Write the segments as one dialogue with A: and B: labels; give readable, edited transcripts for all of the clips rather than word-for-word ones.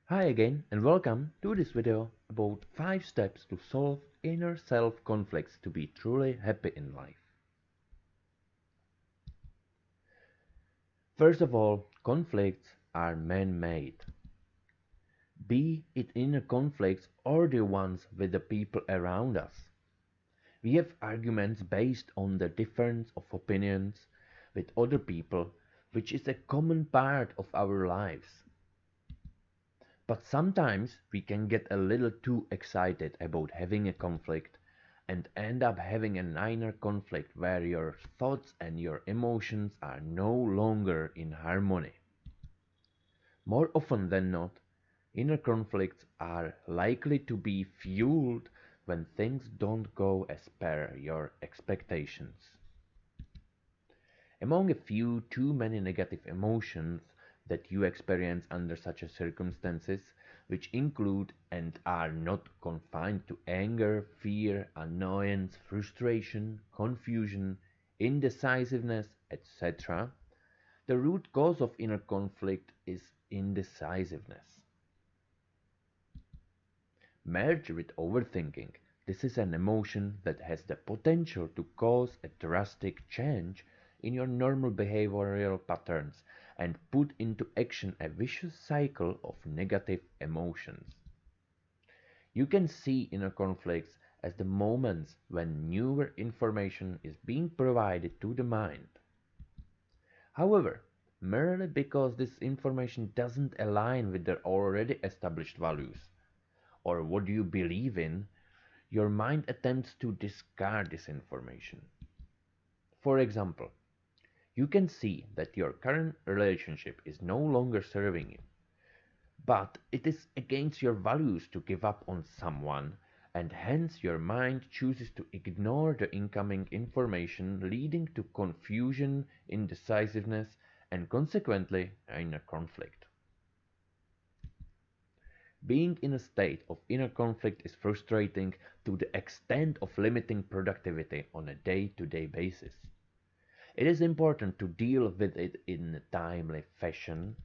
A: Hi again and welcome to this video about 5 steps to solve inner self conflicts to be truly happy in life. First of all, conflicts are man-made. Be it inner conflicts or the ones with the people around us. We have arguments based on the difference of opinions with other people, which is a common part of our lives. But sometimes we can get a little too excited about having a conflict and end up having an inner conflict where your thoughts and your emotions are no longer in harmony. More often than not, inner conflicts are likely to be fueled when things don't go as per your expectations. Among a few too many negative emotions that you experience under such a circumstances, which include and are not confined to anger, fear, annoyance, frustration, confusion, indecisiveness, etc., the root cause of inner conflict is indecisiveness. Merged with overthinking, this is an emotion that has the potential to cause a drastic change in your normal behavioral patterns and put into action a vicious cycle of negative emotions. You can see inner conflicts as the moments when newer information is being provided to the mind. However, merely because this information doesn't align with their already established values or what you believe in, your mind attempts to discard this information. For example, you can see that your current relationship is no longer serving you, but it is against your values to give up on someone, and hence your mind chooses to ignore the incoming information, leading to confusion, indecisiveness, and consequently inner conflict. Being in a state of inner conflict is frustrating to the extent of limiting productivity on a day-to-day basis. It is important to deal with it in a timely fashion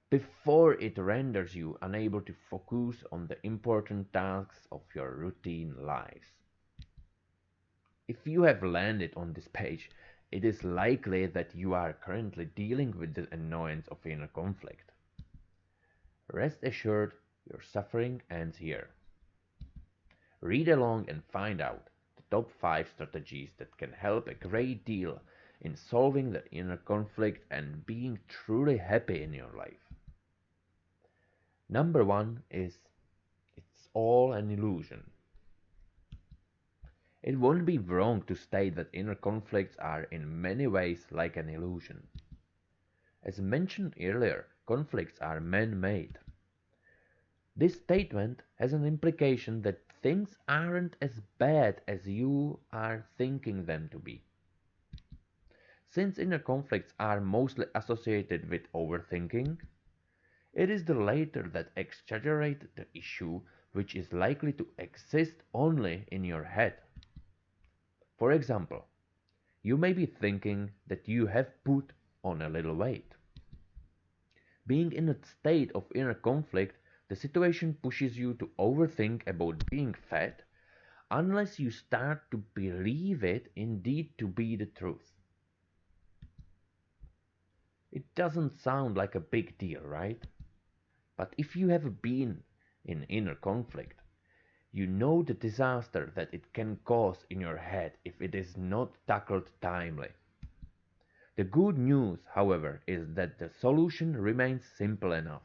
A: before it renders you unable to focus on the important tasks of your routine lives. If you have landed on this page, it is likely that you are currently dealing with the annoyance of inner conflict. Rest assured, your suffering ends here. Read along and find out the top 5 strategies that can help a great deal in solving the inner conflict and being truly happy in your life. Number 1 is it's all an illusion. It won't be wrong to state that inner conflicts are in many ways like an illusion. As mentioned earlier, conflicts are man-made. This statement has an implication that things aren't as bad as you are thinking them to be. Since inner conflicts are mostly associated with overthinking, it is the latter that exaggerates the issue, which is likely to exist only in your head. For example, you may be thinking that you have put on a little weight. Being in a state of inner conflict, the situation pushes you to overthink about being fat unless you start to believe it indeed to be the truth. It doesn't sound like a big deal, right? But if you have been in inner conflict, you know the disaster that it can cause in your head if it is not tackled timely. The good news, however, is that the solution remains simple enough.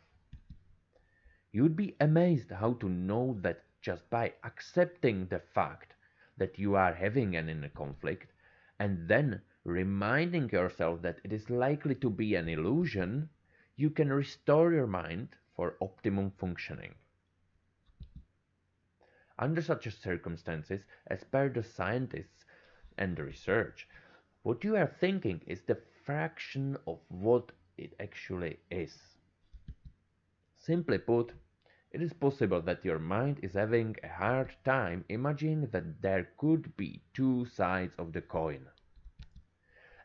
A: You'd be amazed how to know that just by accepting the fact that you are having an inner conflict and then reminding yourself that it is likely to be an illusion, you can restore your mind for optimum functioning. Under such circumstances, as per the scientists and the research, what you are thinking is the fraction of what it actually is. Simply put, it is possible that your mind is having a hard time imagining that there could be two sides of the coin.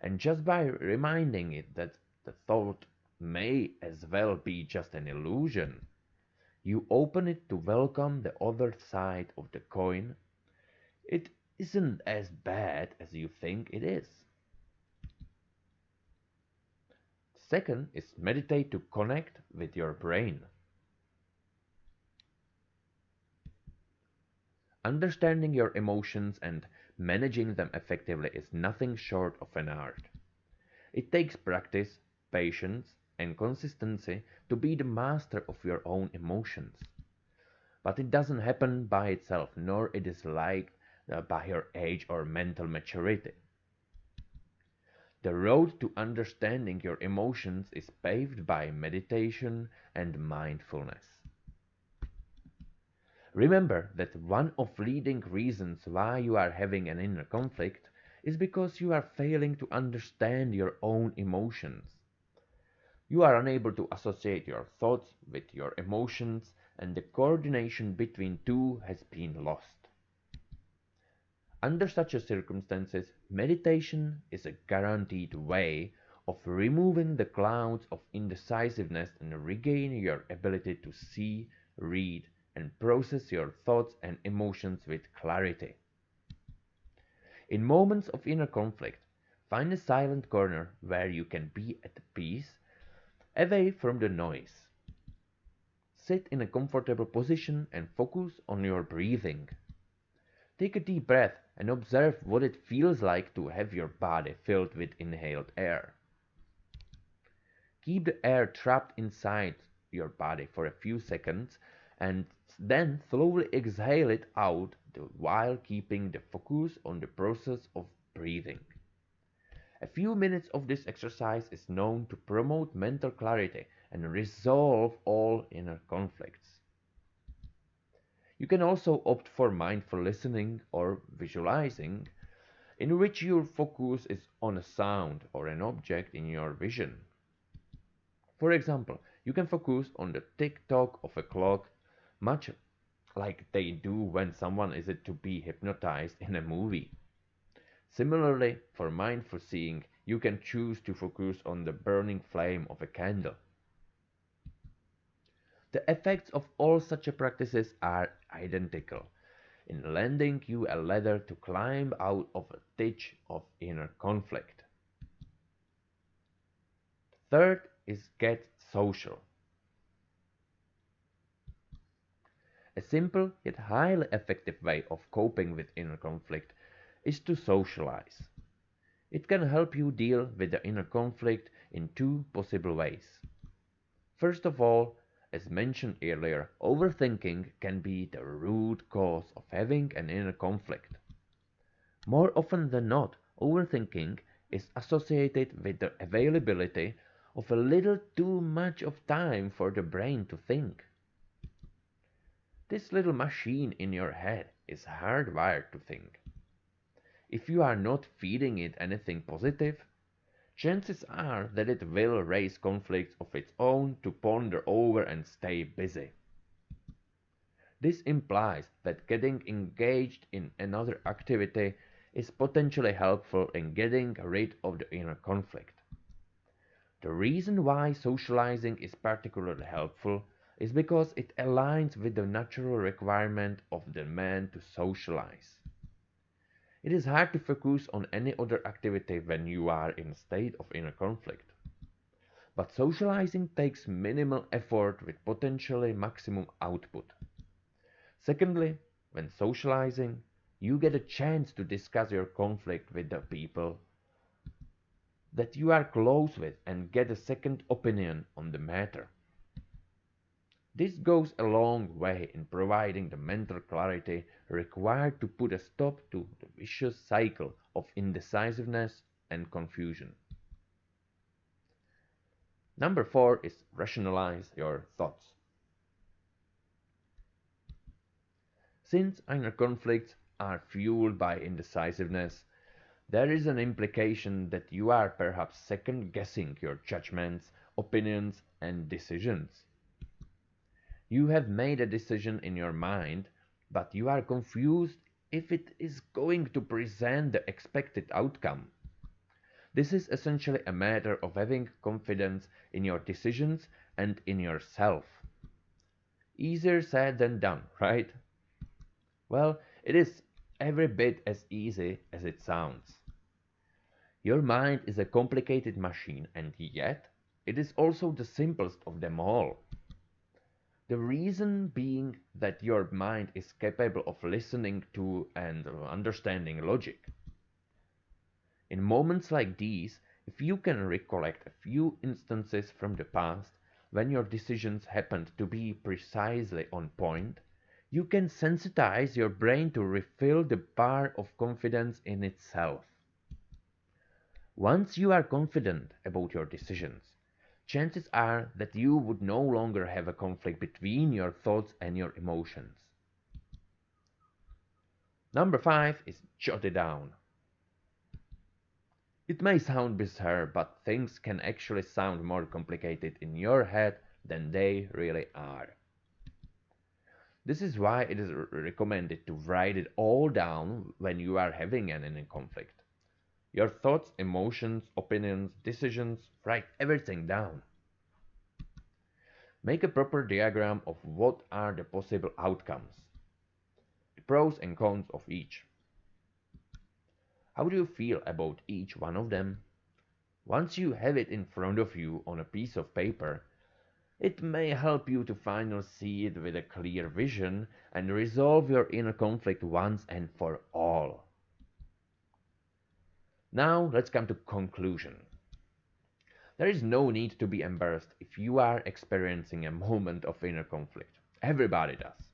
A: And just by reminding it that the thought may as well be just an illusion, You open it to welcome the other side of the coin. It isn't as bad as you think it is. Second is meditate to connect with your brain. Understanding your emotions and managing them effectively is nothing short of an art. It takes practice, patience, and consistency to be the master of your own emotions. But it doesn't happen by itself, nor it is like by your age or mental maturity. The road to understanding your emotions is paved by meditation and mindfulness. Remember that one of leading reasons why you are having an inner conflict is because you are failing to understand your own emotions. You are unable to associate your thoughts with your emotions, and the coordination between two has been lost. Under such circumstances, meditation is a guaranteed way of removing the clouds of indecisiveness and regaining your ability to see, read, and process your thoughts and emotions with clarity. In moments of inner conflict, find a silent corner where you can be at peace, away from the noise. Sit in a comfortable position and focus on your breathing. Take a deep breath and observe what it feels like to have your body filled with inhaled air. Keep the air trapped inside your body for a few seconds and then slowly exhale it out while keeping the focus on the process of breathing. A few minutes of this exercise is known to promote mental clarity and resolve all inner conflicts. You can also opt for mindful listening or visualizing, in which your focus is on a sound or an object in your vision. For example, you can focus on the tick-tock of a clock, much like they do when someone is to be hypnotized in a movie. Similarly, for mindful seeing, you can choose to focus on the burning flame of a candle. The effects of all such practices are identical in lending you a ladder to climb out of a ditch of inner conflict. Third is get social. A simple yet highly effective way of coping with inner conflict is to socialize. It can help you deal with the inner conflict in two possible ways. First of all, as mentioned earlier, overthinking can be the root cause of having an inner conflict. More often than not, overthinking is associated with the availability of a little too much of time for the brain to think. This little machine in your head is hardwired to think. If you are not feeding it anything positive, chances are that it will raise conflicts of its own to ponder over and stay busy. This implies that getting engaged in another activity is potentially helpful in getting rid of the inner conflict. The reason why socializing is particularly helpful is because it aligns with the natural requirement of the man to socialize. It is hard to focus on any other activity when you are in a state of inner conflict. But socializing takes minimal effort with potentially maximum output. Secondly, when socializing, you get a chance to discuss your conflict with the people that you are close with and get a second opinion on the matter. This goes a long way in providing the mental clarity required to put a stop to the vicious cycle of indecisiveness and confusion. Number 4 is rationalize your thoughts. Since inner conflicts are fueled by indecisiveness, there is an implication that you are perhaps second guessing your judgments, opinions, and decisions. You have made a decision in your mind, but you are confused if it is going to present the expected outcome. This is essentially a matter of having confidence in your decisions and in yourself. Easier said than done, right? Well, it is every bit as easy as it sounds. Your mind is a complicated machine, and yet it is also the simplest of them all. The reason being that your mind is capable of listening to and understanding logic. In moments like these, if you can recollect a few instances from the past when your decisions happened to be precisely on point, you can sensitize your brain to refill the bar of confidence in itself. Once you are confident about your decisions, chances are that you would no longer have a conflict between your thoughts and your emotions. Number 5 is jot it down. It may sound bizarre, but things can actually sound more complicated in your head than they really are. This is why it is recommended to write it all down when you are having an inner conflict. Your thoughts, emotions, opinions, decisions, write everything down. Make a proper diagram of what are the possible outcomes, the pros and cons of each. How do you feel about each one of them? Once you have it in front of you on a piece of paper, it may help you to finally see it with a clear vision and resolve your inner conflict once and for all. Now let's come to conclusion. There is no need to be embarrassed if you are experiencing a moment of inner conflict. Everybody does.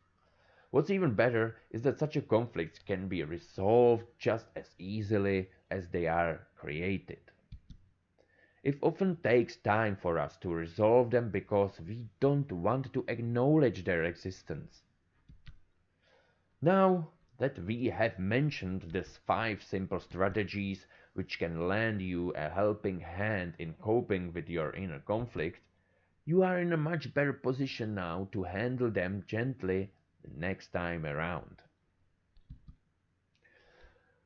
A: What's even better is that such a conflict can be resolved just as easily as they are created. It often takes time for us to resolve them because we don't want to acknowledge their existence. Now that we have mentioned these 5 simple strategies which can lend you a helping hand in coping with your inner conflict, you are in a much better position now to handle them gently the next time around.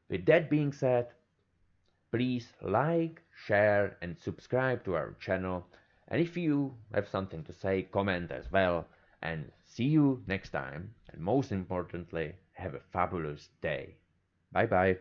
A: With that being said, please like, share and subscribe to our channel, and if you have something to say, comment as well, and see you next time, and most importantly, have a fabulous day. Bye bye.